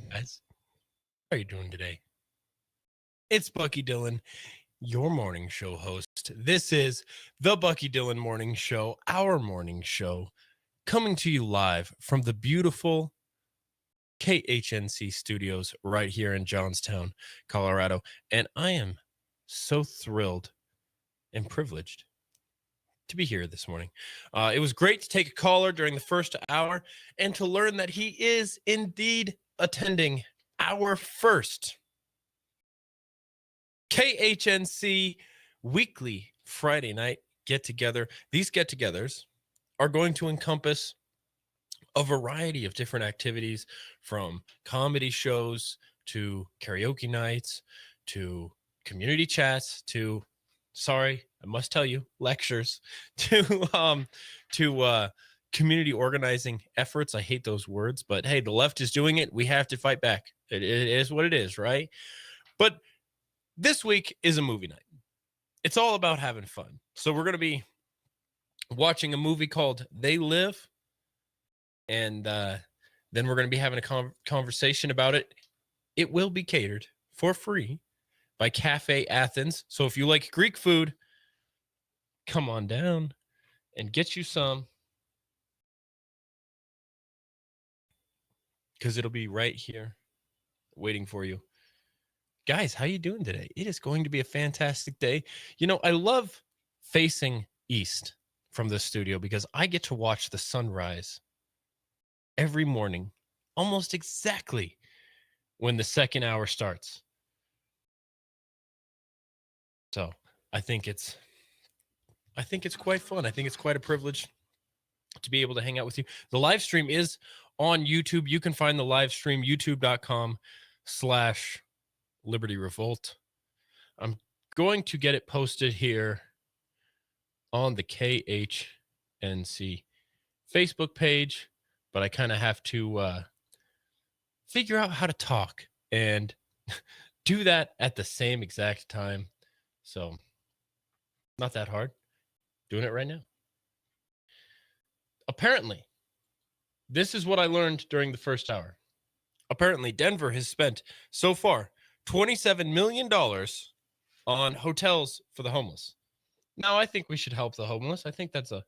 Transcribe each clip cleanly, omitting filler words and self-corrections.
Guys, how are you doing today? It's Bucky Dillon, your morning show host. This is the Bucky Dillon Morning Show, our morning show, coming to you live from the beautiful KHNC studios right here in Johnstown, Colorado. And I am so thrilled and privileged to be here this morning. It was great to take a caller during the first hour and to learn that he is indeed attending our first KHNC weekly Friday night get together. These get togethers are going to encompass a variety of different activities, from comedy shows to karaoke nights to community chats to, sorry, I must tell you, lectures to community organizing efforts. I hate those words, but hey, the left is doing it. We have to fight back. It is what it is, right? But this week is a movie night. It's all about having fun. So we're going to be watching a movie called They Live, and then we're going to be having a conversation about it. It will be catered for free by Cafe Athens. So if you like Greek food, come on down and get you some, because it'll be right here waiting for you. Guys, how you doing today? It is going to be a fantastic day. You know, I love facing east from the studio because I get to watch the sunrise every morning, almost exactly when the second hour starts. So I think it's quite fun. I think it's quite a privilege to be able to hang out with you. The live stream is on YouTube. You can find the live stream, youtube.com/Liberty Revolt. I'm going to get it posted here on the KHNC Facebook page, but I kind of have to figure out how to talk and do that at the same exact time. So not that hard. Doing it right now. Apparently, this is what I learned during the first hour. Apparently, Denver has spent so far $27 million on hotels for the homeless. Now, I think we should help the homeless. I think that's a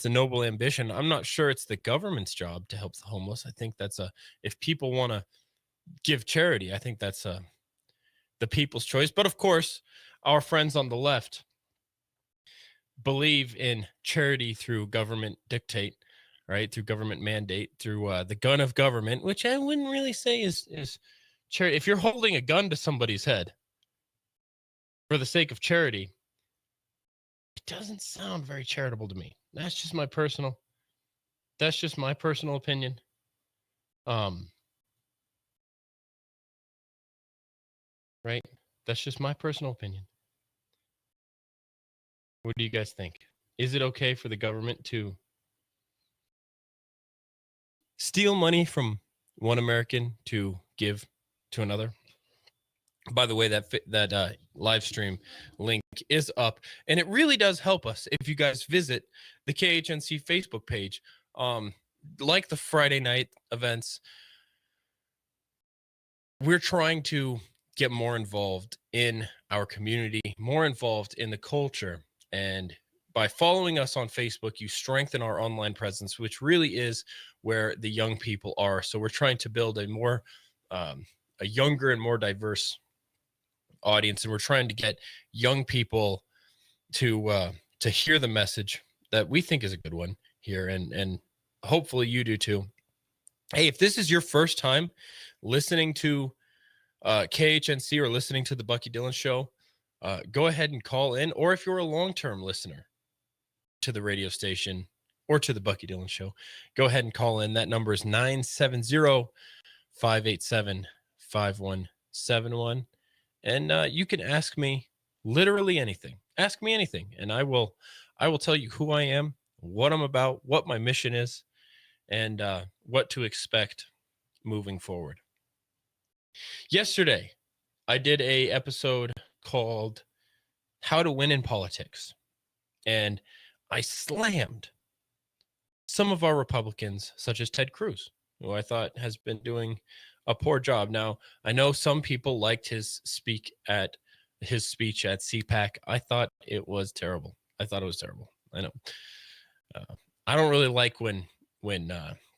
noble ambition. I'm not sure it's the government's job to help the homeless. I think that's if people want to give charity, I think that's the people's choice. But of course, our friends on the left believe in charity through government dictate, right? Through government mandate, through the gun of government, which I wouldn't really say is charity. If you're holding a gun to somebody's head for the sake of charity, it doesn't sound very charitable to me. That's just my personal opinion. Right? That's just my personal opinion. What do you guys think? Is it okay for the government to steal money from one American to give to another? By the way, that live stream link is up, and it really does help us if you guys visit the KHNC Facebook page. Like the Friday night events, we're trying to get more involved in our community, more involved in the culture. And by following us on Facebook, you strengthen our online presence, which really is where the young people are. So we're trying to build a more, a younger and more diverse audience, and we're trying to get young people to hear the message that we think is a good one here, and hopefully you do too. Hey, if this is your first time listening to KHNC or listening to the Bucky Dillon Show, go ahead and call in. Or if you're a long-term listener to the radio station or to the Bucky Dillon Show, go ahead and call in. That number is 970-587-5171. And you can ask me literally anything. Ask me anything, and I will tell you who I am, what I'm about, what my mission is, and what to expect moving forward. Yesterday, I did a episode called How to Win in Politics, and I slammed some of our Republicans, such as Ted Cruz, who I thought has been doing a poor job. Now, I know some people liked his speech at CPAC. I thought it was terrible. I know. I don't really like when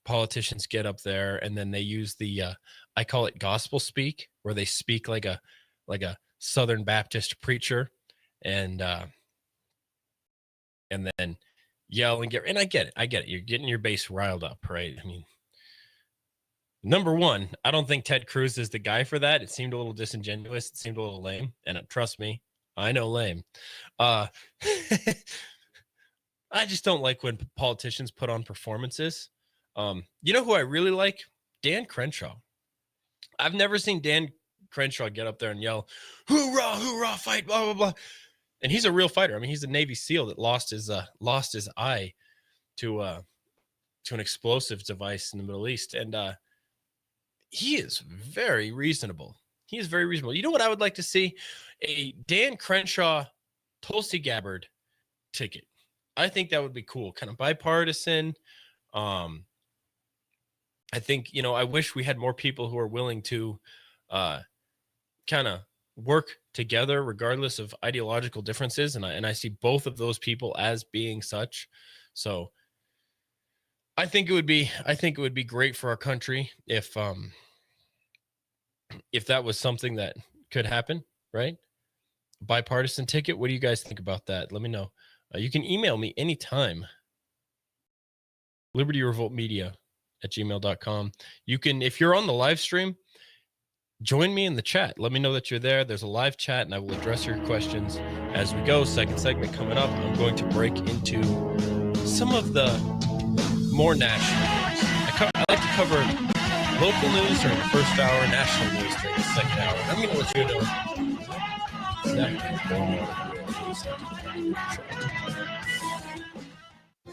politicians get up there and then they use the I call it gospel speak, where they speak like a Southern Baptist preacher, and then yell and I get it. You're getting your base riled up, right? I mean, number one, I don't think Ted Cruz is the guy for that. It seemed a little disingenuous. It seemed a little lame, and trust me, I know lame. I just don't like when politicians put on performances. You know who I really like? Dan Crenshaw. I've never seen Dan Crenshaw get up there and yell, "Hoorah, hoorah, fight, blah, blah, blah." And he's a real fighter. I mean, he's a Navy SEAL that lost his eye to an explosive device in the Middle East. And he is very reasonable. You know what I would like to see? A Dan Crenshaw Tulsi Gabbard ticket. I think that would be cool, kind of bipartisan. I think, I wish we had more people who are willing to kind of work together regardless of ideological differences. And I see both of those people as being such. So I think it would be great for our country if that was something that could happen, right? Bipartisan ticket. What do you guys think about that? Let me know. You can email me anytime. libertyrevoltmedia@gmail.com. You can, if you're on the live stream, join me in the chat. Let me know that you're there. There's a live chat, and I will address your questions as we go. Second segment coming up. I'm going to break into some of the more national news. I like to cover local news during the first hour, national news during the second hour. I'm going to let you know exactly going on.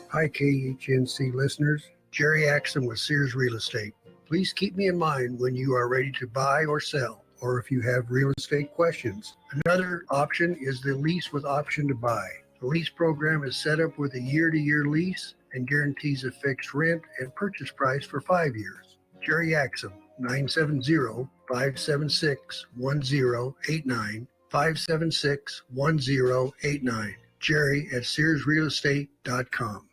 Hi, KHNC listeners. Jerry Axon with Sears Real Estate. Please keep me in mind when you are ready to buy or sell, or if you have real estate questions. Another option is the lease with option to buy. The lease program is set up with a year-to-year lease and guarantees a fixed rent and purchase price for 5 years. Jerry Axon, 970-576-1089, 576-1089. Jerry at SearsRealEstate.com.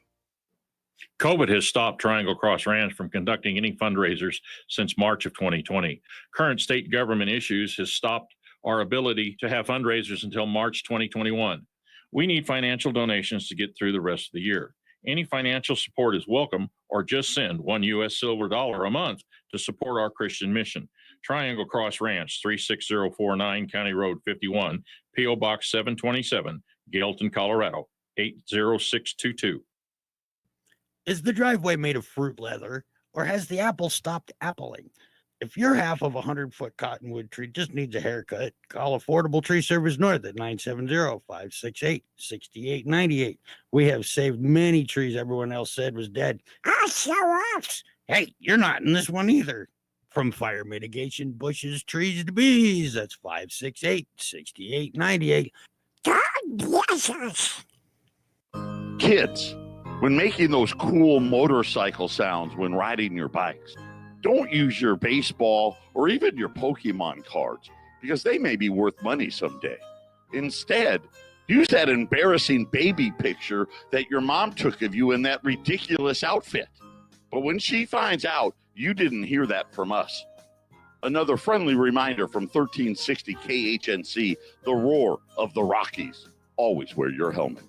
COVID has stopped Triangle Cross Ranch from conducting any fundraisers since March of 2020. Current state government issues has stopped our ability to have fundraisers until March 2021. We need financial donations to get through the rest of the year. Any financial support is welcome, or just send $1 US silver dollar a month to support our Christian mission. Triangle Cross Ranch, 36049 County Road 51, P.O. Box 727, Gailton, Colorado, 80622. Is the driveway made of fruit leather, or has the apple stopped appling? If your half of a 100-foot cottonwood tree just needs a haircut, call Affordable Tree Service North at 970-568-6898. We have saved many trees everyone else said was dead. Show-offs! Hey, you're not in this one either. From fire mitigation, bushes, trees to bees, that's 568-6898. God bless us! Kids, when making those cool motorcycle sounds when riding your bikes, don't use your baseball or even your Pokemon cards because they may be worth money someday. Instead, use that embarrassing baby picture that your mom took of you in that ridiculous outfit. But when she finds out, you didn't hear that from us. Another friendly reminder from 1360 KHNC, the roar of the Rockies. Always wear your helmet.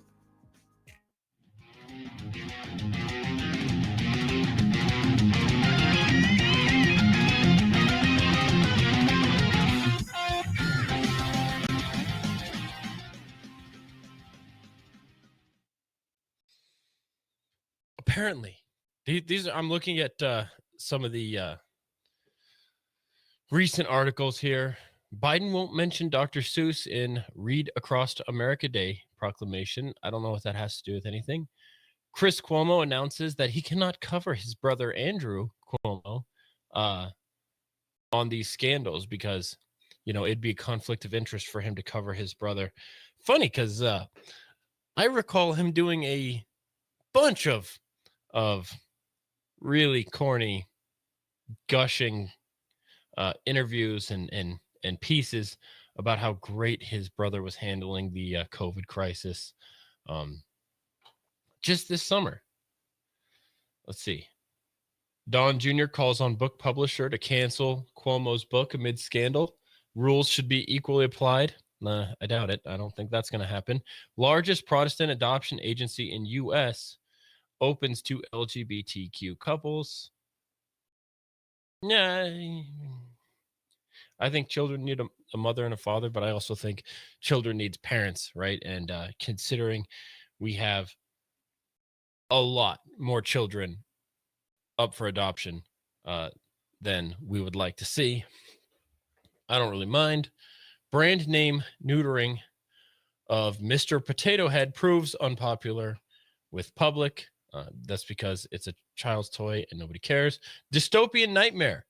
Apparently, these I'm looking at some of the recent articles here. Biden won't mention Dr. Seuss in Read Across America Day proclamation. I don't know what that has to do with anything. Chris Cuomo announces that he cannot cover his brother Andrew Cuomo on these scandals because, it'd be a conflict of interest for him to cover his brother. Funny, because I recall him doing a bunch of really corny, gushing interviews and pieces about how great his brother was handling the COVID crisis just this summer. Let's see. Don Jr. calls on book publisher to cancel Cuomo's book amid scandal. Rules should be equally applied. Nah, I doubt it. I don't think that's going to happen. Largest Protestant adoption agency in U.S. opens to LGBTQ couples. Yeah, I think children need a mother and a father, but I also think children need parents, right? And considering we have a lot more children up for adoption than we would like to see, I don't really mind. Brand name neutering of Mr. Potato Head proves unpopular with public. That's because it's a child's toy and nobody cares. Dystopian nightmare.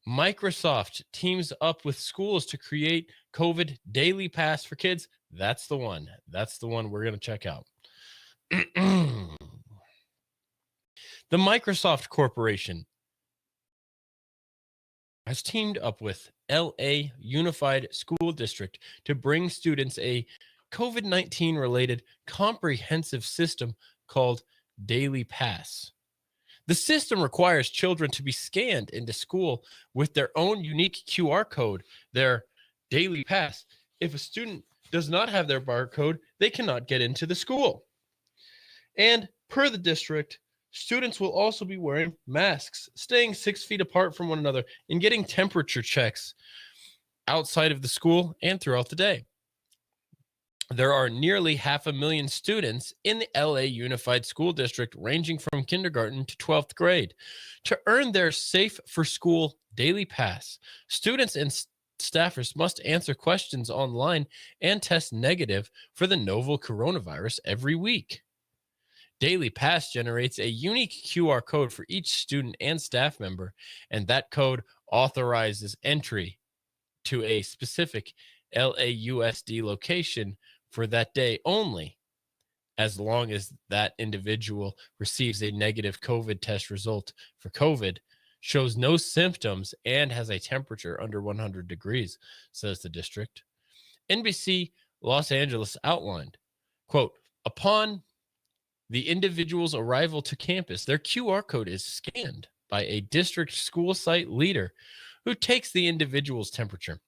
Microsoft teams up with schools to create COVID daily pass for kids. That's the one. That's the one we're going to check out. The Microsoft Corporation has teamed up with LA Unified School District to bring students a COVID-19 related comprehensive system called Daily Pass. The system requires children to be scanned into school with their own unique QR code, their Daily Pass. If a student does not have their barcode, they cannot get into the school. And per the district, students will also be wearing masks, staying 6 feet apart from one another, and getting temperature checks outside of the school and throughout the day. There are nearly 500,000 students in the LA Unified School District, ranging from kindergarten to 12th grade. To earn their Safe for School Daily Pass, students and staffers must answer questions online and test negative for the novel coronavirus every week. Daily Pass generates a unique QR code for each student and staff member, and that code authorizes entry to a specific LAUSD location for that day only, as long as that individual receives a negative COVID test result for COVID, shows no symptoms, and has a temperature under 100 degrees, says the district. NBC Los Angeles outlined, quote, upon the individual's arrival to campus, their QR code is scanned by a district school site leader who takes the individual's temperature.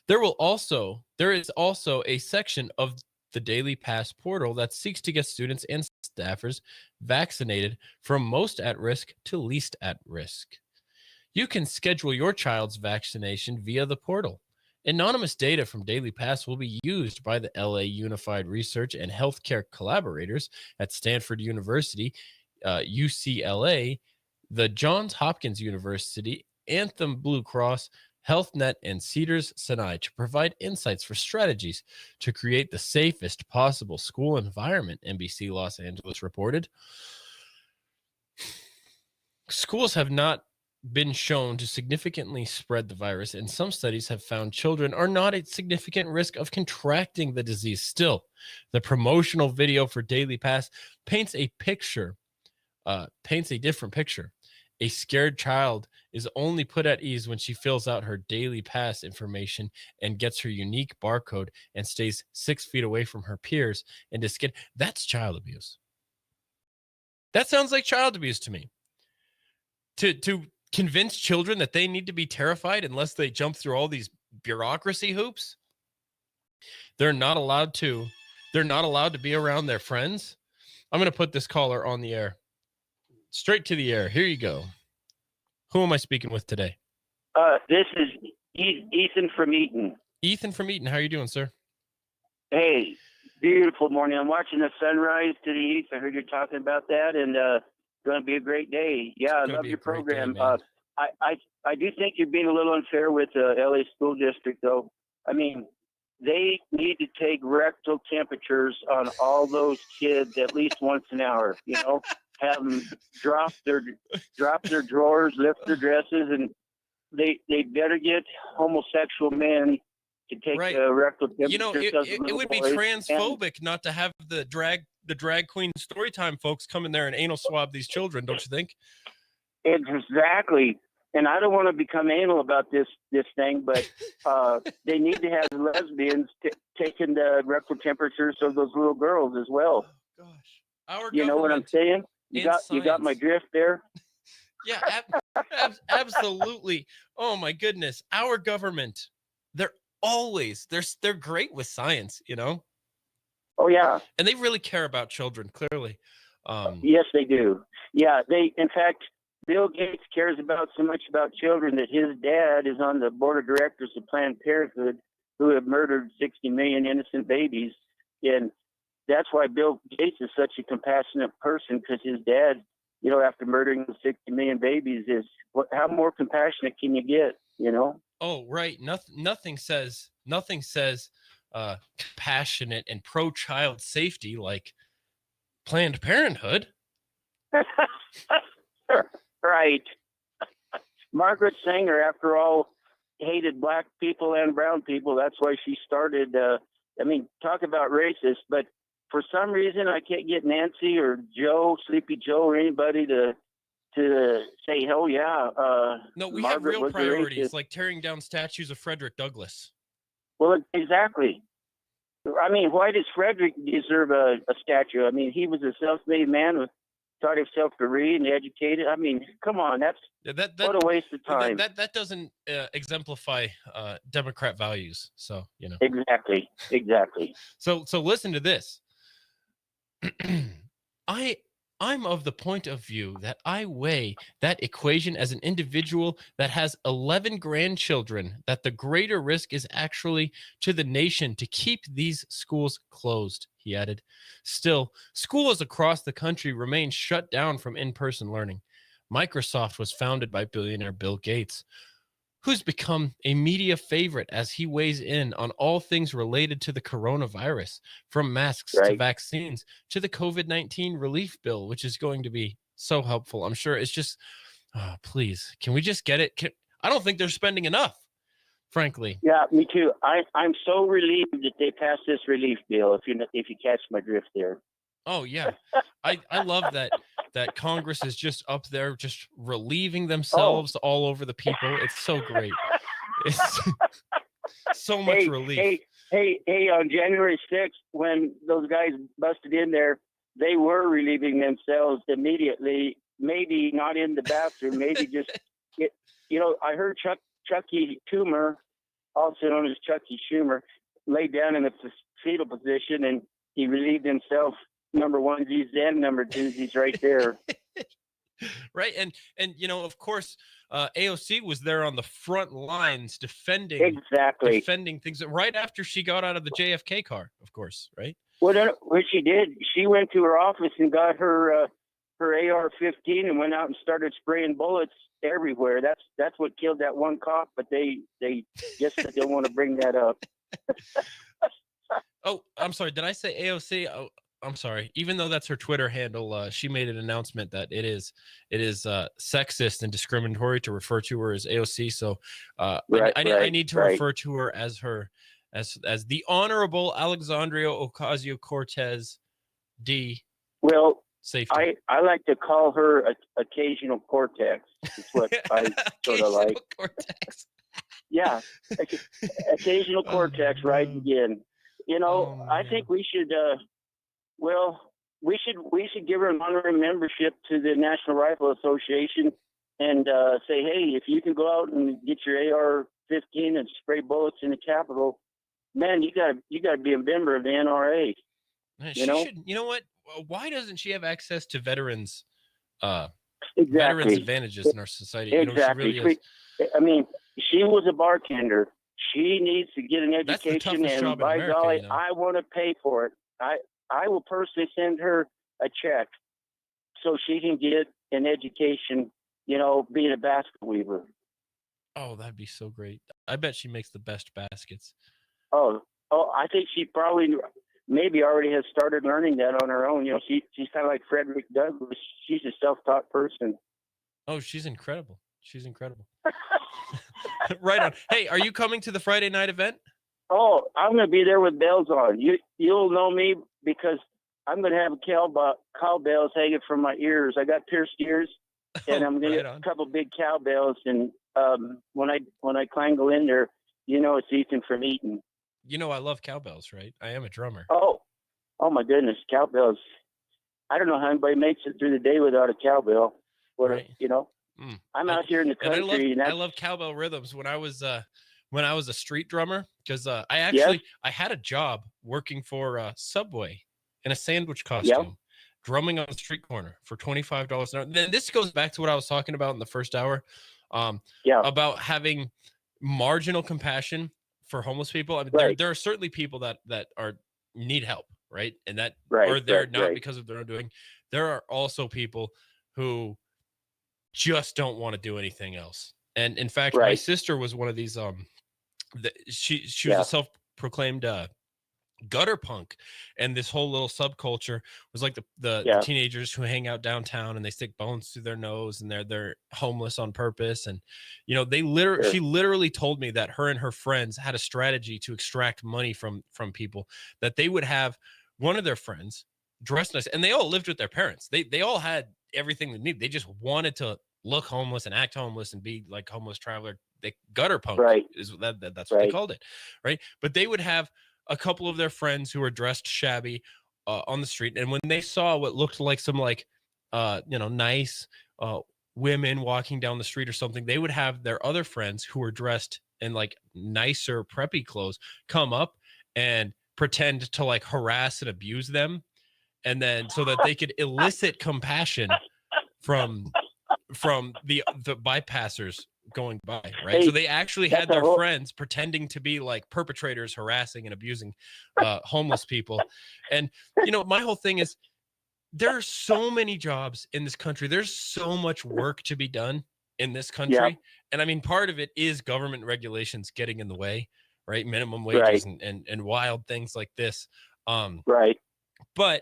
There is also a section of the Daily Pass portal that seeks to get students and staffers vaccinated from most at risk to least at risk. You can schedule your child's vaccination via the portal. Anonymous data from Daily Pass will be used by the LA Unified Research and Healthcare collaborators at Stanford University, UCLA, the Johns Hopkins University, Anthem Blue Cross, HealthNet, and Cedars-Sinai to provide insights for strategies to create the safest possible school environment, NBC Los Angeles reported. Schools have not been shown to significantly spread the virus, and some studies have found children are not at significant risk of contracting the disease. Still, the promotional video for Daily Pass paints a different picture. A scared child is only put at ease when she fills out her Daily Pass information and gets her unique barcode and stays 6 feet away from her peers and is scared. That's child abuse. That sounds like child abuse to me. To convince children that they need to be terrified unless they jump through all these bureaucracy hoops. They're not allowed to be around their friends. I'm going to put this caller on the air. Straight to the air. Here you go. Who am I speaking with today? This is Ethan from Eaton. Ethan from Eaton. How are you doing, sir? Hey, beautiful morning. I'm watching the sunrise to the east. I heard you talking about that, and going to be a great day. Yeah, I love your program. Day, I do think you're being a little unfair with the LA School District, though. I mean, they need to take rectal temperatures on all those kids at least once an hour. You know, have them drop their drawers, lift their dresses, and they better get homosexual men to take rectal temperatures. You know, it would be transphobic not to have the drag queen storytime folks come in there and anal swab these children, don't you think? Exactly. and I don't want to become anal about this thing, but they need to have lesbians taking the rectal temperatures of those little girls as well. Oh, gosh. Our You know what I'm government saying? You and got my science. drift there. Yeah, absolutely. Oh my goodness. Our government, they're they're great with science, you know? Oh yeah. And they really care about children, clearly. Yes, they do. Yeah, in fact, Bill Gates cares so much about children that his dad is on the board of directors of Planned Parenthood, who have murdered 60 million innocent babies. And that's why Bill Gates is such a compassionate person, because his dad, you know, after murdering 60 million babies, how more compassionate can you get, you know? Oh, right. Nothing says compassionate and pro-child safety like Planned Parenthood. Right. Margaret Sanger, after all, hated black people and brown people. That's why she started. Talk about racist, but for some reason I can't get Nancy or Joe, Sleepy Joe, or anybody to say, hell yeah. No, we Margaret have real was a priorities, racist. like tearing down statues of Frederick Douglass. Well, exactly. I mean, why does Frederick deserve a statue? I mean, he was a self-made man who taught himself to read and educated. I mean, come on, what a waste of time. That doesn't exemplify Democrat values. So, you know. Exactly. So listen to this. I'm of the point of view that I weigh that equation as an individual that has 11 grandchildren, that the greater risk is actually to the nation to keep these schools closed, he added. Still, schools across the country remain shut down from in-person learning. Microsoft was founded by billionaire Bill Gates, who's become a media favorite as he weighs in on all things related to the coronavirus, from masks to vaccines to the COVID-19 relief bill, which is going to be so helpful. I'm sure it's just, please, can we just get it? I don't think they're spending enough, frankly. Yeah, me too. I'm so relieved that they passed this relief bill, if you catch my drift there. Oh, yeah. I love that Congress is just up there, just relieving themselves all over the people. It's so great. It's so much relief. Hey, on January 6th, when those guys busted in there, they were relieving themselves immediately. Maybe not in the bathroom, maybe just, I heard Chucky Schumer, also known as Chucky Schumer, laid down in a fetal position, and he relieved himself. Number onesies and number twosies right there. Right. And of course, AOC was there on the front lines defending things right after she got out of the JFK car, of course. Right. What she did, she went to her office and got her AR-15 and went out and started spraying bullets everywhere. That's what killed that one cop, but they just don't want to bring that up. Oh, I'm sorry. Did I say AOC? Oh, I'm sorry. Even though that's her Twitter handle, she made an announcement that it is sexist and discriminatory to refer to her as AOC. So I need to refer to her as the Honorable Alexandria Ocasio-Cortez D. Well, safety. I like to call her occasional cortex. That's what I sort of like. Cortex. Yeah, occasional cortex, right again. I think we should. We should give her an honorary membership to the National Rifle Association, and say, hey, if you can go out and get your AR-15 and spray bullets in the Capitol, man, you got to be a member of the NRA. Should. You know what? Why doesn't she have access to veterans? Veterans advantages in our society. Exactly. She really is. I mean, she was a bartender. She needs to get an education, and by golly, I want to pay for it. I will personally send her a check so she can get an education, being a basket weaver. Oh, that'd be so great. I bet she makes the best baskets. Oh, I think she probably maybe already has started learning that on her own. She's kind of like Frederick Douglass. She's a self-taught person. Oh, she's incredible. Right on. Hey, are you coming to the Friday night event? Oh, I'm going to be there with bells on. You'll know me because I'm going to have cowbells hanging from my ears. I got pierced ears, and I'm gonna Right get on. a couple big cowbells. And when I climb in there, it's Ethan from Eaton. I love cowbells, right? I am a drummer. Oh my goodness, cowbells! I don't know how anybody makes it through the day without a cowbell. Right. I'm out here in the country, and I love cowbell rhythms. When I was a street drummer, because I had a job working for Subway in a sandwich costume, drumming on the street corner for $25 an hour. Then this goes back to what I was talking about in the first hour, about having marginal compassion for homeless people. I mean, there are certainly people that are need help, right, and that are there not because of their own doing. There are also people who just don't want to do anything else. And in fact, my sister was one of these. She was a self-proclaimed gutter punk, and this whole little subculture was like the teenagers who hang out downtown and they stick bones through their nose and they're homeless on purpose. And she literally told me that her and her friends had a strategy to extract money from people, that they would have one of their friends dressed nice, and they all lived with their parents. They all had everything they needed. They just wanted to look homeless and act homeless and be like homeless traveler. They gutter punk is that's what they called it, right? But they would have a couple of their friends who were dressed shabby on the street, and when they saw what looked like some nice women walking down the street or something, they would have their other friends who were dressed in like nicer preppy clothes come up and pretend to like harass and abuse them, and then so that they could elicit compassion from the bypassers going by, right? Hey, so they actually had their friends pretending to be like perpetrators harassing and abusing homeless people. And my whole thing is, there are so many jobs in this country. There's so much work to be done in this country. And I mean, part of it is government regulations getting in the way, right? Minimum wages and wild things like this. But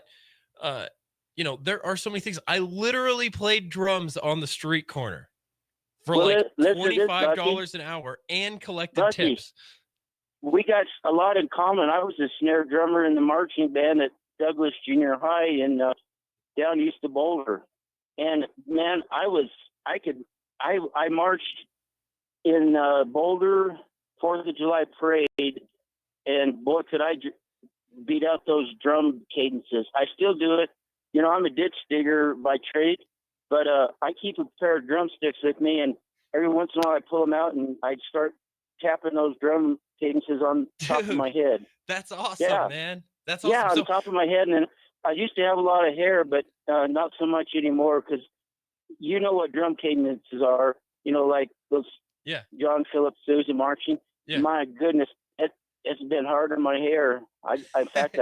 there are so many things. I literally played drums on the street corner for $25 an hour and collected tips. We got a lot in common. I was a snare drummer in the marching band at Douglas Junior High in down east of Boulder. And man, I marched in Boulder 4th of July parade, and boy, could I beat out those drum cadences. I still do it. I'm a ditch digger by trade, but I keep a pair of drumsticks with me, and every once in a while I pull them out and I start tapping those drum cadences on top of my head. That's awesome, man. That's awesome. Yeah, on top of my head. And then I used to have a lot of hair, but not so much anymore, because you know what drum cadences are, like those John Philip Sousa marching. Yeah. My goodness, it's been hard on my hair. In fact,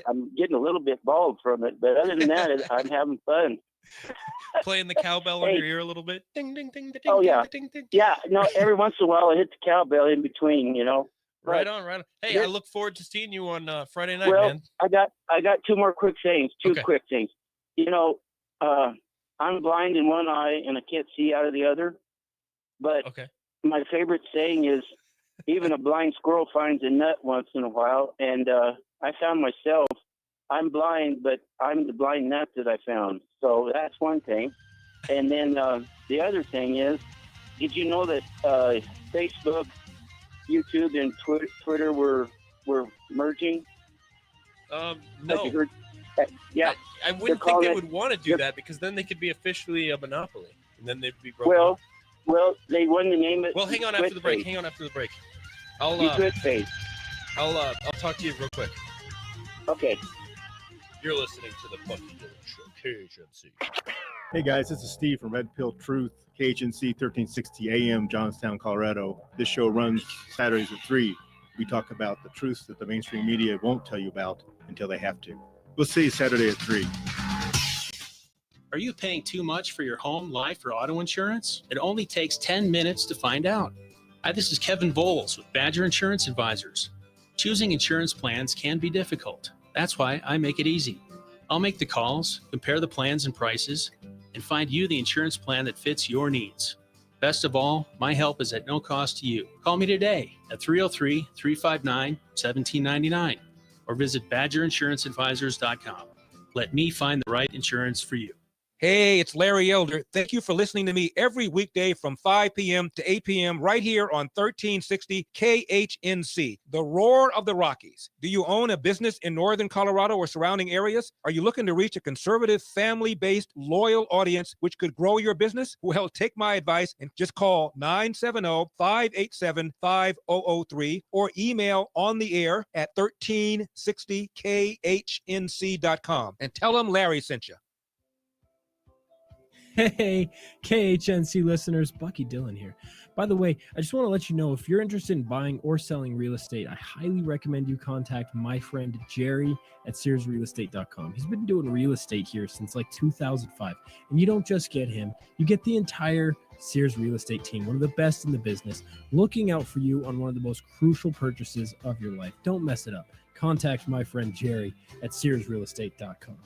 I'm getting a little bit bald from it, but other than that, I'm having fun. Playing the cowbell in your ear a little bit. Ding, ding, ding, ding, oh, yeah. Ding, ding. Yeah, no, every once in a while I hit the cowbell in between, Right on. Hey, I look forward to seeing you on Friday night, man. I got two more quick things. Quick things. I'm blind in one eye and I can't see out of the other. But my favorite saying is, even a blind squirrel finds a nut once in a while. And I found myself, I'm blind, but I'm the blind nut that I found. So that's one thing. And then the other thing is, did you know that Facebook, YouTube, and Twitter were merging? No. Heard? Yeah. I wouldn't think they would want to do that, because then they could be officially a monopoly, and then they'd be broken up. Well, they won the name. Well, hang on after the break. I'll talk to you real quick. Okay. You're listening to the Bucky Dillon Show, KHNC. Hey guys, this is Steve from Red Pill Truth, KHNC 1360 AM, Johnstown, Colorado. This show runs Saturdays at 3. We talk about the truths that the mainstream media won't tell you about until they have to. We'll see you Saturday at 3. Are you paying too much for your home, life, or auto insurance? It only takes 10 minutes to find out. Hi, this is Kevin Bowles with Badger Insurance Advisors. Choosing insurance plans can be difficult. That's why I make it easy. I'll make the calls, compare the plans and prices, and find you the insurance plan that fits your needs. Best of all, my help is at no cost to you. Call me today at 303-359-1799 or visit badgerinsuranceadvisors.com. Let me find the right insurance for you. Hey, it's Larry Elder. Thank you for listening to me every weekday from 5 p.m. to 8 p.m. right here on 1360 KHNC, the roar of the Rockies. Do you own a business in northern Colorado or surrounding areas? Are you looking to reach a conservative, family-based, loyal audience which could grow your business? Well, take my advice and just call 970-587-5003 or email on the air at 1360khnc.com and tell them Larry sent you. Hey, KHNC listeners, Bucky Dillon here. By the way, I just want to let you know, if you're interested in buying or selling real estate, I highly recommend you contact my friend Jerry at SearsRealEstate.com. He's been doing real estate here since like 2005. And you don't just get him, you get the entire Sears Real Estate team, one of the best in the business, looking out for you on one of the most crucial purchases of your life. Don't mess it up. Contact my friend Jerry at SearsRealEstate.com.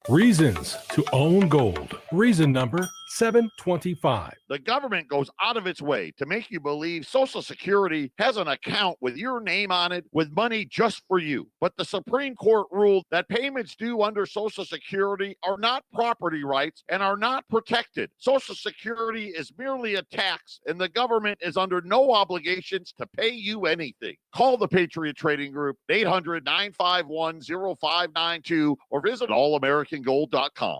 Reasons to own gold. Reason number 725. The government goes out of its way to make you believe Social Security has an account with your name on it with money just for you. But the Supreme Court ruled that payments due under Social Security are not property rights and are not protected. Social Security is merely a tax, and the government is under no obligations to pay you anything. Call the Patriot Trading Group, 800-951-0592, or visit allamericangold.com.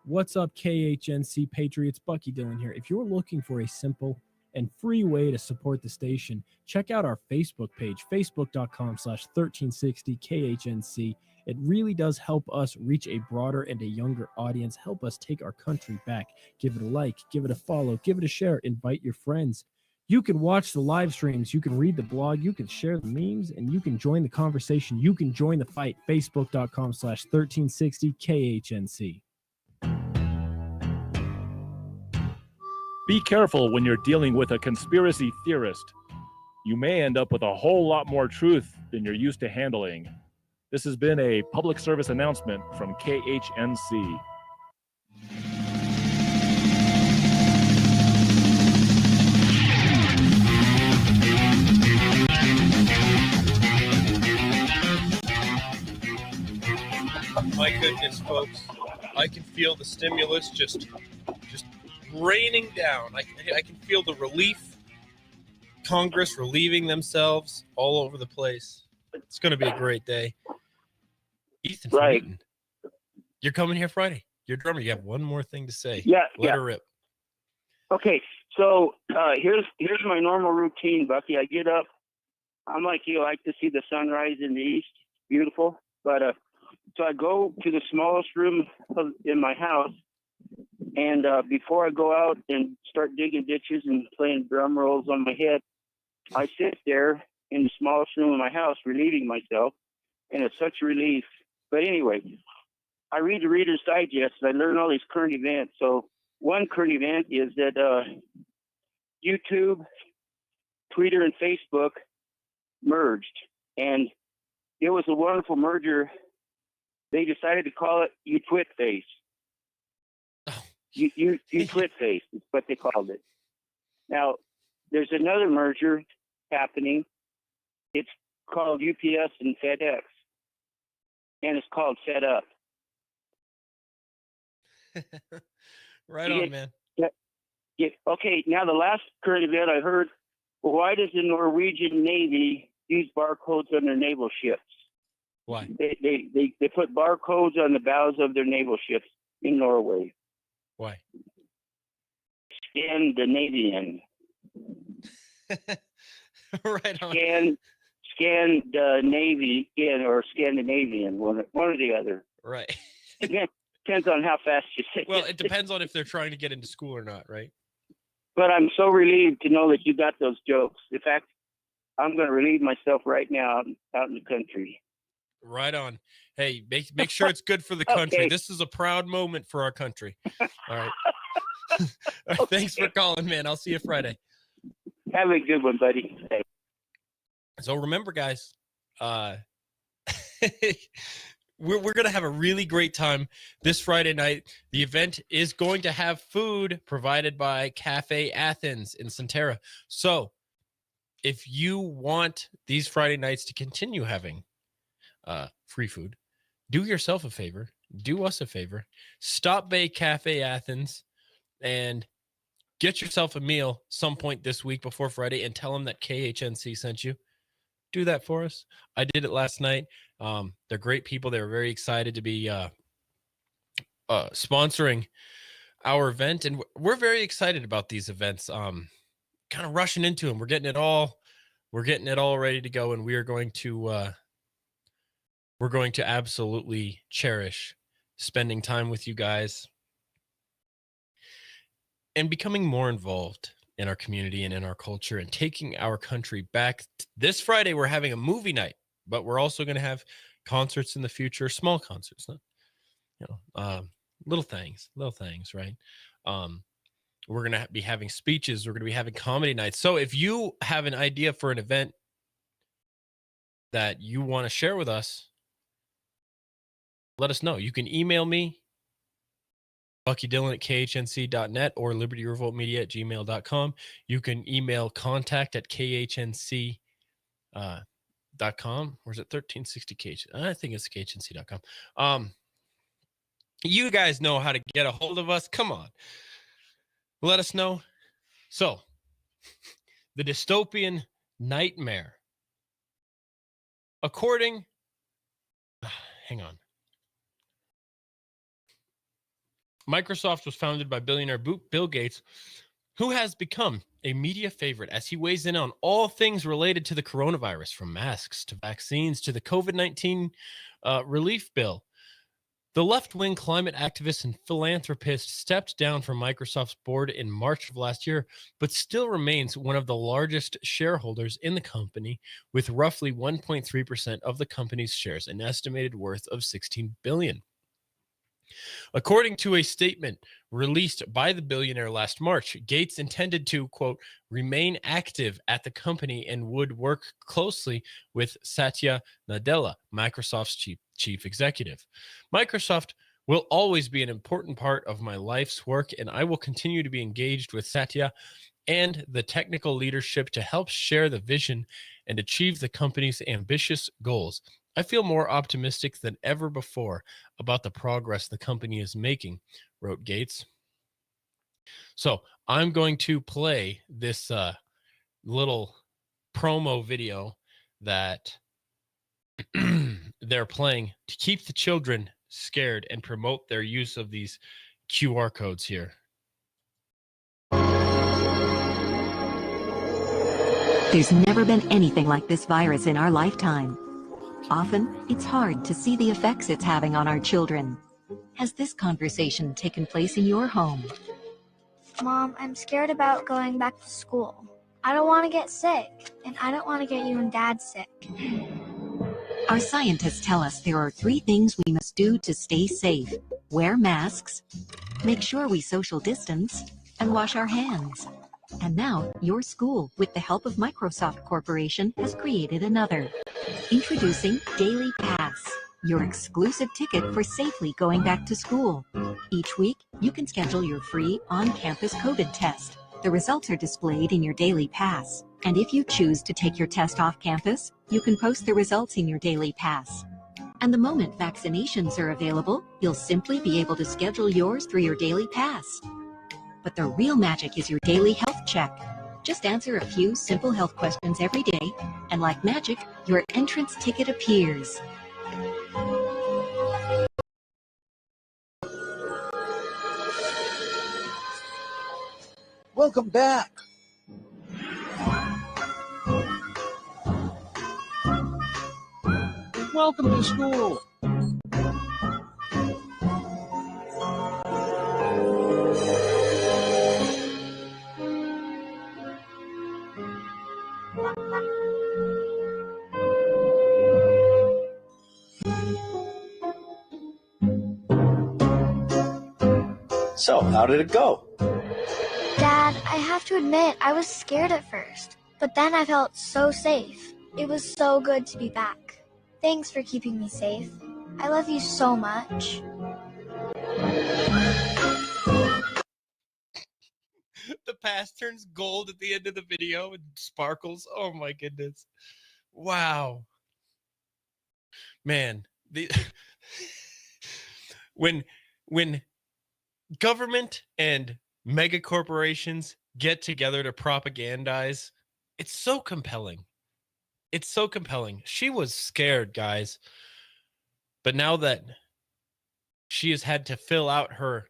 What's up, KHNC Patriots? Bucky Dillon here. If you're looking for a simple and free way to support the station, check out our Facebook page, facebook.com/1360KHNC. It really does help us reach a broader and a younger audience, help us take our country back. Give it a like, give it a follow, give it a share, invite your friends. You can watch the live streams, you can read the blog, you can share the memes, and you can join the conversation. You can join the fight, facebook.com/1360KHNC. Be careful when you're dealing with a conspiracy theorist. You may end up with a whole lot more truth than you're used to handling. This has been a public service announcement from KHNC. My goodness, folks, I can feel the stimulus just raining down. I can feel the relief. Congress relieving themselves all over the place. It's going to be a great day. Ethan, Right. You're coming here Friday. You're a drummer. You have one more thing to say. Yeah, Let her rip. Okay, so here's my normal routine, Bucky. I get up. I'm like you. I like to see the sunrise in the east. Beautiful. But so I go to the smallest room in my house, and before I go out and start digging ditches and playing drum rolls on my head, I sit there in the smallest room in my house, relieving myself, and it's such a relief. But anyway, I read the Reader's Digest, and I learn all these current events. So one current event is that YouTube, Twitter, and Facebook merged, and it was a wonderful merger. They decided to call it You Twit Face. You Twit Face is what they called it. Now, there's another merger happening. It's called UPS and FedEx, and it's called Fed Up. Right on, man. Yeah, okay, now the last current event I heard, well, why does the Norwegian Navy use barcodes on their naval ships? Why? They put barcodes on the bows of their naval ships in Norway. Why? Scandinavian. Right on. Scandinavian or Scandinavian, one or the other. Right. Depends on how fast you say Well, it depends on if they're trying to get into school or not, right? But I'm so relieved to know that you got those jokes. In fact, I'm going to relieve myself right now out in the country. Right on. Hey, make sure it's good for the country. Okay. This is a proud moment for our country. All right. All right, thanks for calling, man. I'll see you Friday. Have a good one, buddy. Hey. So remember, guys, we're going to have a really great time this Friday night. The event is going to have food provided by Cafe Athens in Centera. So if you want these Friday nights to continue having free food, do yourself a favor do us a favor. Stop Bay Cafe Athens and get yourself a meal some point this week before Friday and tell them that KHNC sent you. Do that for us. I did it last night. They're great people. They were very excited to be sponsoring our event, and we're very excited about these events. Kind of rushing into them. We're getting it all ready to go, and we're going to absolutely cherish spending time with you guys and becoming more involved in our community and in our culture and taking our country back. This Friday, we're having a movie night, but we're also going to have concerts in the future, small concerts, little things, right? We're going to be having speeches. We're going to be having comedy nights. So if you have an idea for an event that you want to share with us, let us know. You can email me, buckydillon@khnc.net or libertyrevoltmedia@gmail.com. You can email contact@khnc.com. Or is it 1360kh? I think it's khnc.com. You guys know how to get a hold of us. Come on. Let us know. So, the dystopian nightmare. Hang on. Microsoft was founded by billionaire Bill Gates, who has become a media favorite as he weighs in on all things related to the coronavirus, from masks to vaccines to the COVID-19 relief bill. The left-wing climate activist and philanthropist stepped down from Microsoft's board in March of last year, but still remains one of the largest shareholders in the company, with roughly 1.3% of the company's shares, an estimated worth of $16 billion. According to a statement released by the billionaire last March, Gates intended to, quote, remain active at the company and would work closely with Satya Nadella, Microsoft's chief executive. Microsoft will always be an important part of my life's work, and I will continue to be engaged with Satya and the technical leadership to help share the vision and achieve the company's ambitious goals. I feel more optimistic than ever before about the progress the company is making, wrote Gates. So I'm going to play this little promo video that they're playing to keep the children scared and promote their use of these QR codes here. There's never been anything like this virus in our lifetime. Often, it's hard to see the effects it's having on our children. Has this conversation taken place in your home? Mom, I'm scared about going back to school. I don't want to get sick, and I don't want to get you and Dad sick. Our scientists tell us there are 3 things we must do to stay safe. Wear masks, make sure we social distance, and wash our hands. And now, your school, with the help of Microsoft Corporation, has created another. Introducing Daily Pass, your exclusive ticket for safely going back to school. Each week, you can schedule your free on-campus COVID test. The results are displayed in your Daily Pass. And if you choose to take your test off campus, you can post the results in your Daily Pass. And the moment vaccinations are available, you'll simply be able to schedule yours through your Daily Pass. But the real magic is your daily health check. Just answer a few simple health questions every day, and like magic, your entrance ticket appears. Welcome back. Welcome to school. So, how did it go? Dad, I have to admit, I was scared at first, but then I felt so safe. It was so good to be back. Thanks for keeping me safe. I love you so much. The pass turns gold at the end of the video and sparkles. Oh my goodness. Wow. Man, when government and mega corporations get together to propagandize, it's so compelling. It's so compelling. She was scared, guys. But now that she has had to fill out her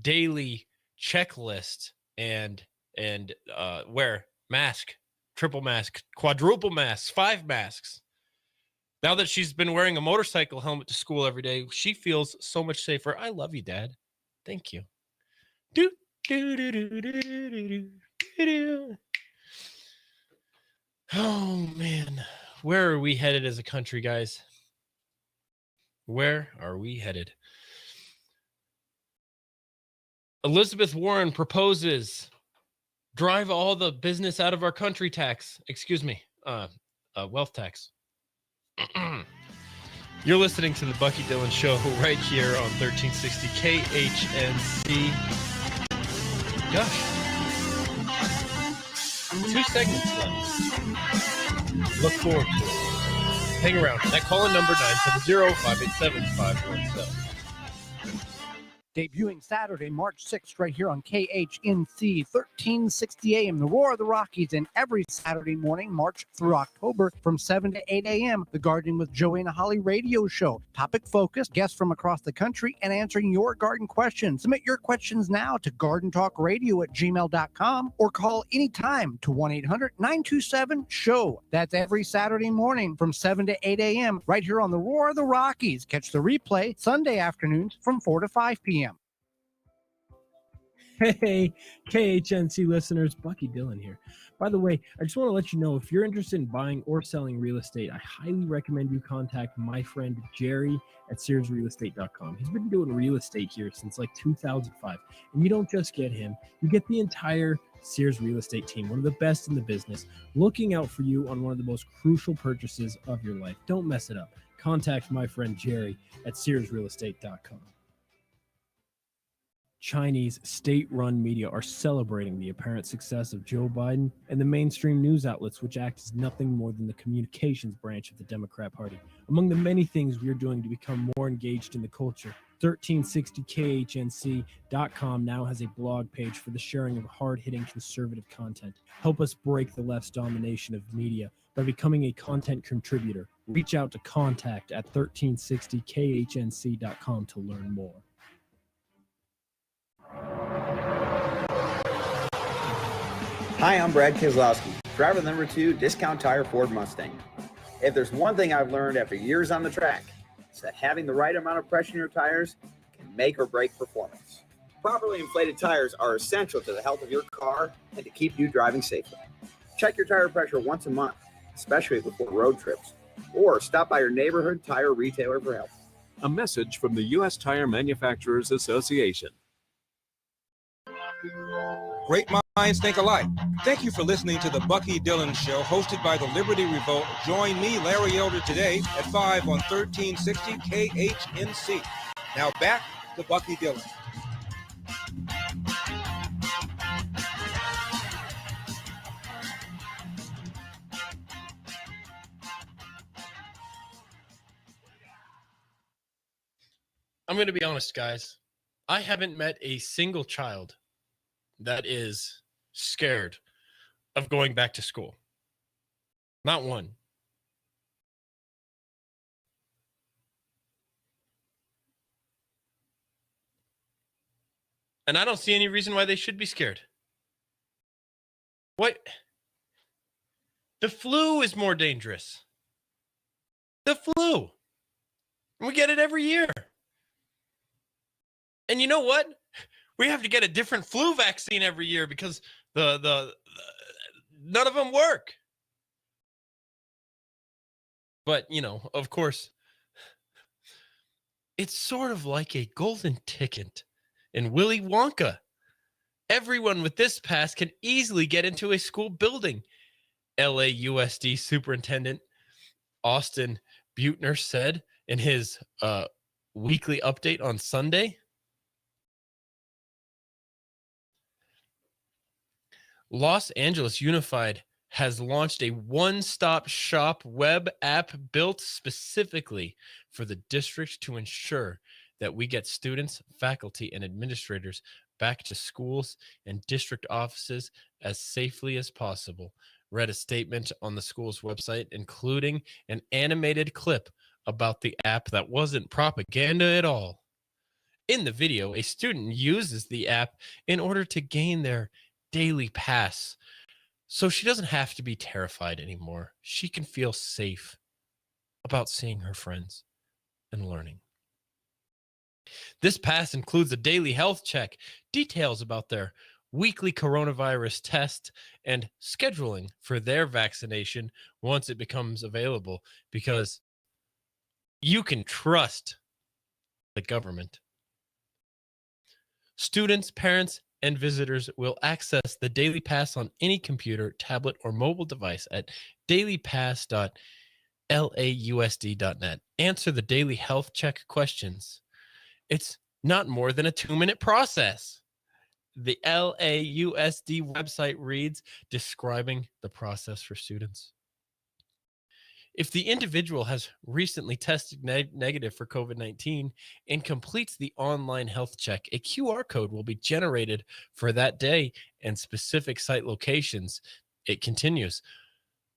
daily checklist and wear mask, triple mask, quadruple mask, 5 masks. Now that she's been wearing a motorcycle helmet to school every day, she feels so much safer. I love you, Dad. Thank you. Do, do, do, do, do, do, do, do, do. Oh, man. Where are we headed as a country, guys? Where are we headed? Elizabeth Warren proposes drive all the business out of our country tax. Excuse me, wealth tax. You're listening to the Bucky Dillon Show right here on 1360 KHNC. Gosh. 2 segments left. Look forward to it. Hang around. That call-in number 970-587-517. Debuting Saturday, March 6th, right here on KHNC 1360 AM, the Roar of the Rockies, and every Saturday morning, March through October, from 7 to 8 a.m., the Gardening with Joanna Holly radio show. Topic focused, guests from across the country, and answering your garden questions. Submit your questions now to gardentalkradio@gmail.com or call anytime to 1-800-927-SHOW. That's every Saturday morning from 7 to 8 a.m., right here on the Roar of the Rockies. Catch the replay Sunday afternoons from 4 to 5 p.m. Hey, KHNC listeners, Bucky Dillon here. By the way, I just want to let you know, if you're interested in buying or selling real estate, I highly recommend you contact my friend Jerry at SearsRealEstate.com. He's been doing real estate here since like 2005. And you don't just get him, you get the entire Sears Real Estate team, one of the best in the business, looking out for you on one of the most crucial purchases of your life. Don't mess it up. Contact my friend Jerry at SearsRealEstate.com. Chinese state-run media are celebrating the apparent success of Joe Biden, and the mainstream news outlets, which act as nothing more than the communications branch of the Democrat Party. Among the many things we are doing to become more engaged in the culture, 1360khnc.com now has a blog page for the sharing of hard-hitting conservative content. Help us break the left's domination of media by becoming a content contributor. Reach out to contact at 1360khnc.com to learn more. Hi, I'm Brad Keselowski, driver number 2, Discount Tire Ford Mustang. If there's one thing I've learned after years on the track, it's that having the right amount of pressure in your tires can make or break performance. Properly inflated tires are essential to the health of your car and to keep you driving safely. Check your tire pressure once a month, especially before road trips, or stop by your neighborhood tire retailer for help. A message from the U.S. Tire Manufacturers Association. Great minds think alike. Thank you for listening to the Bucky Dillon Show, hosted by the Liberty Revolt. Join me, Larry Elder, today at 5 on 1360 KHNC. Now back to Bucky Dillon. I'm going to be honest, guys. I haven't met a single child that is scared of going back to school. Not one. And I don't see any reason why they should be scared. What? The flu is more dangerous. The flu. We get it every year. And you know what? We have to get a different flu vaccine every year because the none of them work. But, you know, of course, it's sort of like a golden ticket in Willy Wonka. Everyone with this pass can easily get into a school building. LAUSD Superintendent Austin Butner said in his weekly update on Sunday. Los Angeles Unified has launched a one-stop shop web app built specifically for the district to ensure that we get students, faculty, and administrators back to schools and district offices as safely as possible. Read a statement on the school's website, including an animated clip about the app that wasn't propaganda at all. In the video, a student uses the app in order to gain their daily pass, so she doesn't have to be terrified anymore. She can feel safe about seeing her friends and learning. This pass includes a daily health check, details about their weekly coronavirus test, and scheduling for their vaccination once it becomes available, because you can trust the government. Students, parents, and visitors will access the Daily Pass on any computer, tablet, or mobile device at dailypass.lausd.net. Answer the daily health check questions. It's not more than a 2-minute process. The LAUSD website reads, describing the process for students. If the individual has recently tested negative for COVID-19 and completes the online health check, a QR code will be generated for that day and specific site locations. It continues.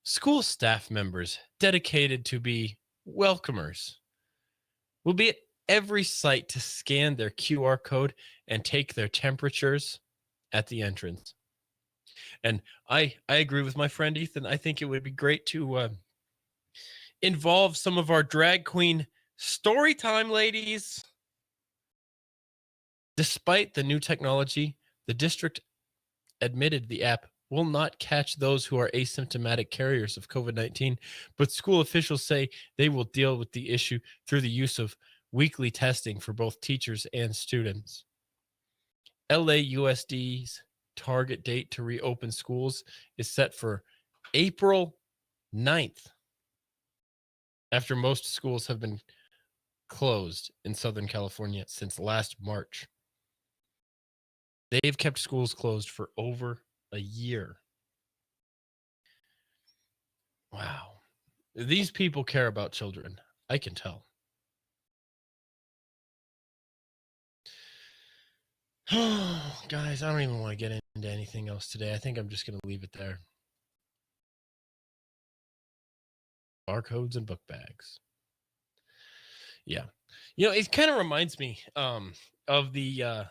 School staff members dedicated to be welcomers will be at every site to scan their QR code and take their temperatures at the entrance. And I agree with my friend Ethan. I think it would be great to involve some of our drag queen story time ladies. Despite the new technology, the district admitted the app will not catch those who are asymptomatic carriers of COVID-19, but school officials say they will deal with the issue through the use of weekly testing for both teachers and students. LAUSD's target date to reopen schools is set for April 9th. After most schools have been closed in Southern California since last March. They've kept schools closed for over a year. Wow. These people care about children. I can tell. Oh, guys, I don't even want to get into anything else today. I think I'm just going to leave it there. Barcodes and book bags. Yeah. You know, it kind of reminds me of the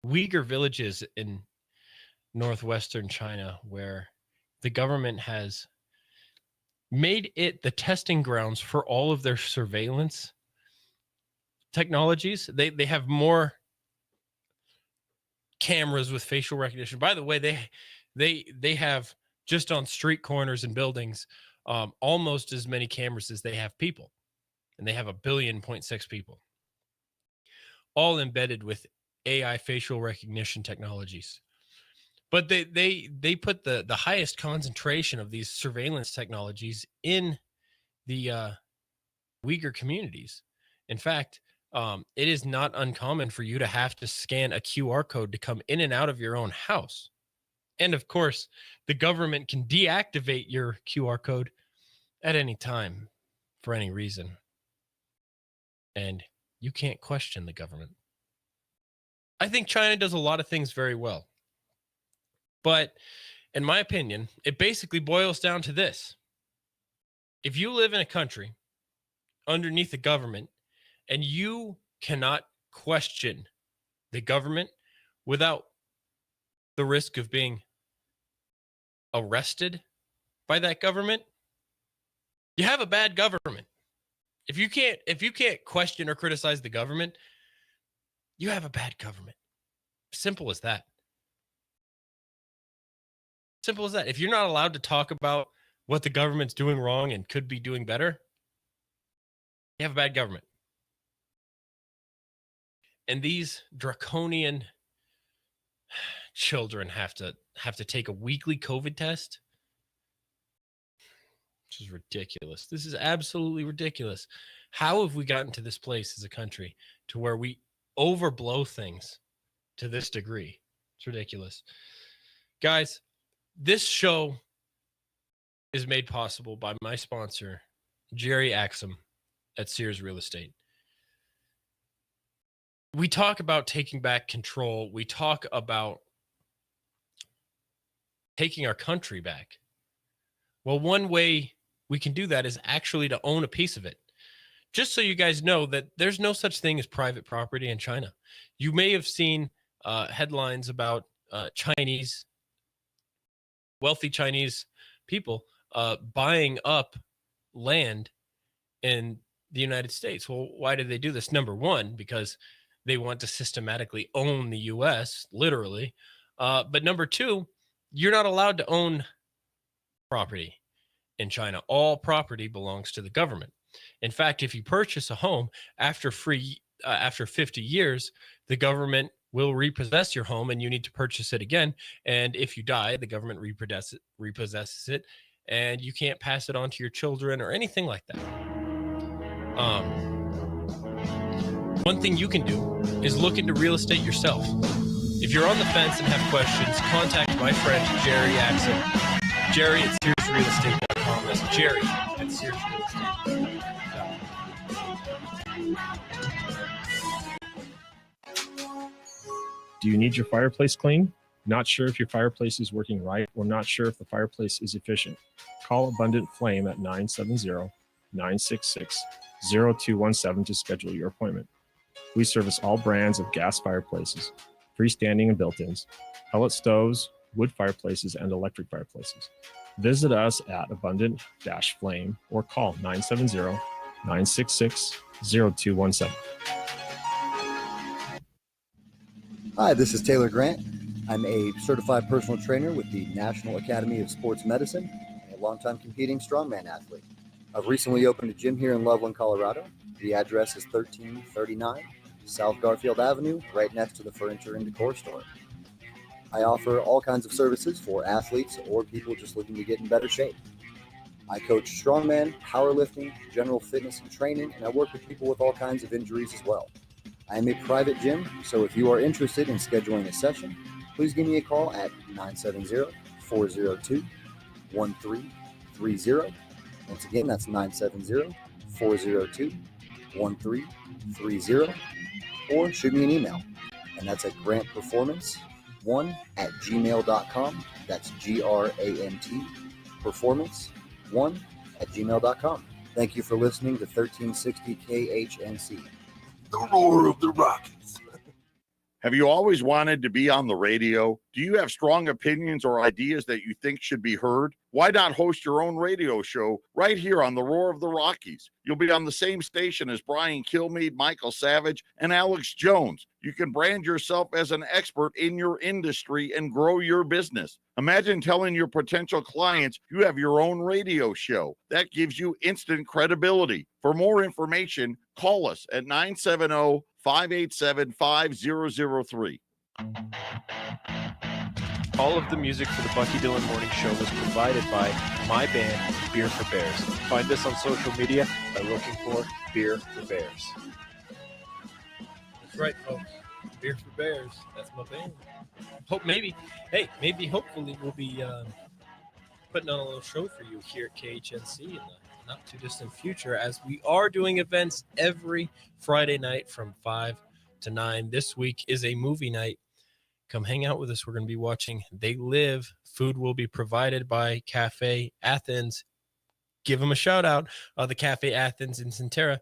Uyghur villages in northwestern China, where the government has made it the testing grounds for all of their surveillance technologies. They have more cameras with facial recognition. By the way, they have, just on street corners and buildings, almost as many cameras as they have people. And they have 1.6 billion people, all embedded with AI facial recognition technologies. But they put the highest concentration of these surveillance technologies in the Uyghur communities. In fact, it is not uncommon for you to have to scan a QR code to come in and out of your own house. And of course, the government can deactivate your QR code at any time for any reason. And you can't question the government. I think China does a lot of things very well. But in my opinion, it basically boils down to this. If you live in a country underneath the government and you cannot question the government without the risk of being arrested by that government, you have a bad government. If you can't question or criticize the government, you have a bad government. Simple as that. Simple as that. If you're not allowed to talk about what the government's doing wrong and could be doing better, you have a bad government. And these draconian children have to take a weekly COVID test. This is ridiculous. This is absolutely ridiculous. How have we gotten to this place as a country to where we overblow things to this degree? It's ridiculous. Guys, this show is made possible by my sponsor, Jerry Axum at Sears Real Estate. we talk about taking back control. We talk about taking our country back. Well, one way we can do that is actually to own a piece of it. Just so you guys know that there's no such thing as private property in China. You may have seen headlines about wealthy Chinese people buying up land in the United States. Well, why do they do this? Number one, because they want to systematically own the U.S., literally. But number two, you're not allowed to own property in China. All property belongs to the government. In fact, if you purchase a home after 50 years, the government will repossess your home and you need to purchase it again. And if you die, the government repossesses it and you can't pass it on to your children or anything like that. One thing you can do is look into real estate yourself. If you're on the fence and have questions, contact my friend Jerry Axon. Jerry at SearsRealEstate.com. That's Jerry at SearsRealEstate.com. Do you need your fireplace cleaned? Not sure if your fireplace is working right or not sure if the fireplace is efficient? Call Abundant Flame at 970-966-0217 to schedule your appointment. We service all brands of gas fireplaces, freestanding and built-ins, pellet stoves, wood fireplaces, and electric fireplaces. Visit us at Abundant-Flame or call 970-966-0217. Hi, this is Taylor Grant. I'm a certified personal trainer with the National Academy of Sports Medicine and a longtime competing strongman athlete. I've recently opened a gym here in Loveland, Colorado. The address is 1339 South Garfield Avenue, right next to the Furniture and Decor store. I offer all kinds of services for athletes or people just looking to get in better shape. I coach strongman, powerlifting, general fitness and training, and I work with people with all kinds of injuries as well. I am a private gym, so if you are interested in scheduling a session, please give me a call at 970-402-1330. Once again, that's 970-402-1330, or shoot me an email, and that's at grantperformance1@gmail.com. That's GRANT performance1@gmail.com. Thank you for listening to 1360 KHNC. The roar of the Rockies. Have you always wanted to be on the radio? Do you have strong opinions or ideas that you think should be heard? Why not host your own radio show right here on the Roar of the Rockies? You'll be on the same station as Brian Kilmeade, Michael Savage, and Alex Jones. You can brand yourself as an expert in your industry and grow your business. Imagine telling your potential clients you have your own radio show. That gives you instant credibility. For more information, call us at 970-587-5003. All of the music for the Bucky Dillon Morning Show was provided by my band, Beer for Bears. Find us on social media by looking for Beer for Bears. That's right, folks. Beer for Bears. That's my band. Hopefully we'll be putting on a little show for you here at KHNC in the not too distant future, as we are doing events every Friday night from 5 to 9. This week is a movie night. Come hang out with us. We're going to be watching They Live. Food will be provided by Cafe Athens. Give them a shout out. The Cafe Athens in Centera.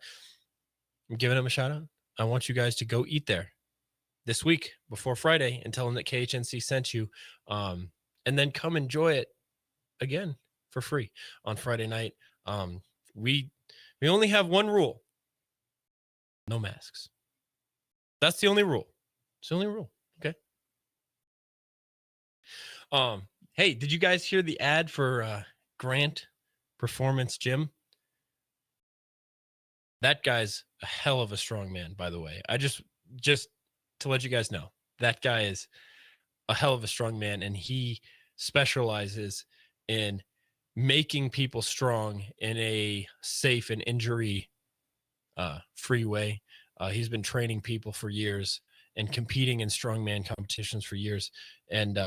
I'm giving them a shout out. I want you guys to go eat there this week before Friday and tell them that KHNC sent you. And then come enjoy it again for free on Friday night. We only have one rule. No masks. That's the only rule. It's the only rule. Okay. Hey, did you guys hear the ad for Grant Performance Gym? That guy's a hell of a strong man, by the way. I just to let you guys know, that guy is a hell of a strong man, and he specializes in making people strong in a safe and injury free way. He's been training people for years and competing in strongman competitions for years. And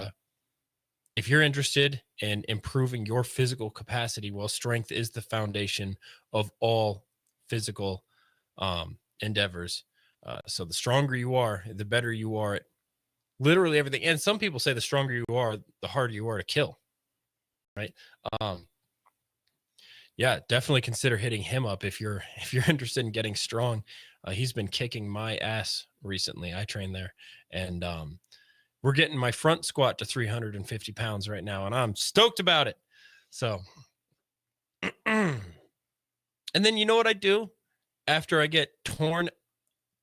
if you're interested in improving your physical capacity, well, strength is the foundation of all physical endeavors. So the stronger you are, the better you are at literally everything. And some people say the stronger you are, the harder you are to kill. Right. Yeah, definitely consider hitting him up if you're interested in getting strong. He's been kicking my ass recently. I train there, and we're getting my front squat to 350 pounds right now, and I'm stoked about it. So, and then you know what I do after I get torn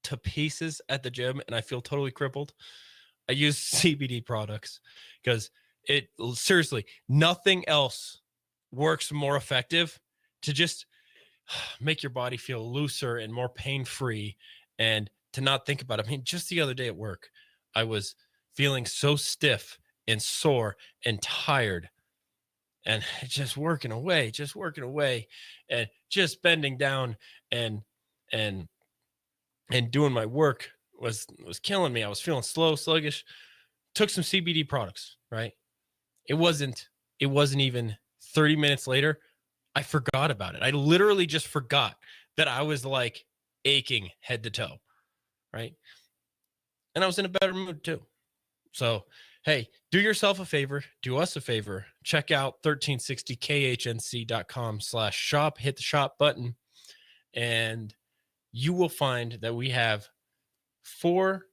to pieces at the gym and I feel totally crippled? I use CBD products because it seriously, nothing else works more effective to just make your body feel looser and more pain-free and to not think about it. I mean, just the other day at work, I was feeling so stiff and sore and tired and just working away and just bending down and doing my work was killing me. I was feeling slow, sluggish. Took some CBD products, right? It wasn't even 30 minutes later, I forgot about it. I literally just forgot that I was like aching head to toe, right? And I was in a better mood too. So, hey, do yourself a favor, do us a favor. Check out 1360khnc.com/shop, hit the shop button, and you will find that we have 4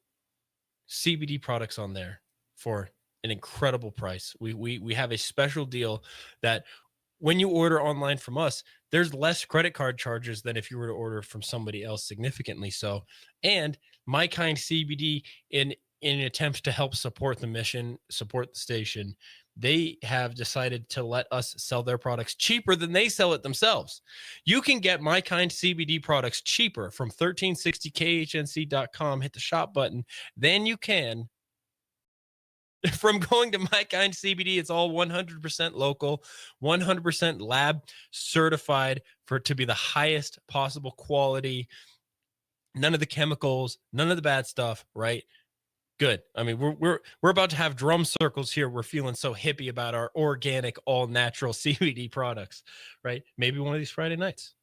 CBD products on there for an incredible price. We have a special deal that when you order online from us, there's less credit card charges than if you were to order from somebody else, significantly so. And My Kind CBD, in an attempt to help support the mission, support the station, they have decided to let us sell their products cheaper than they sell it themselves. You can get My Kind CBD products cheaper from 1360khnc.com, hit the shop button, than you can from going to My Kind CBD. It's all 100% local, 100% lab certified for it to be the highest possible quality. None of the chemicals, none of the bad stuff, right? Good. I mean, we're about to have drum circles here. We're feeling so hippie about our organic, all natural CBD products, right? Maybe one of these Friday nights.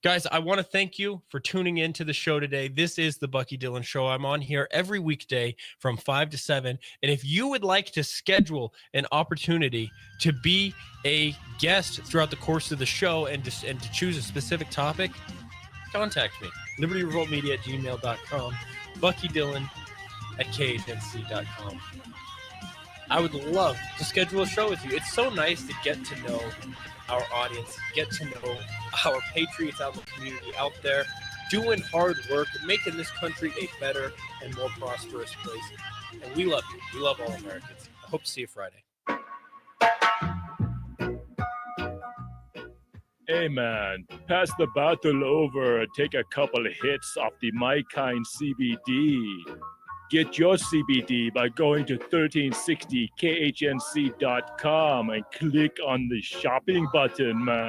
Guys, I want to thank you for tuning in to the show today. This is the Bucky Dillon Show. I'm on here every weekday from 5 to 7. And if you would like to schedule an opportunity to be a guest throughout the course of the show and to choose a specific topic, contact me. libertyrevoltmedia@gmail.com, buckydillon@khnc.com. I would love to schedule a show with you. It's so nice to get to know our audience, get to know our patriots out in the community out there doing hard work and making this country a better and more prosperous place. And we love you. We love all Americans. I hope to see you Friday. Hey man, pass the bottle over and take a couple of hits off the My Kind CBD. Get your CBD by going to 1360khnc.com and click on the shopping button, man.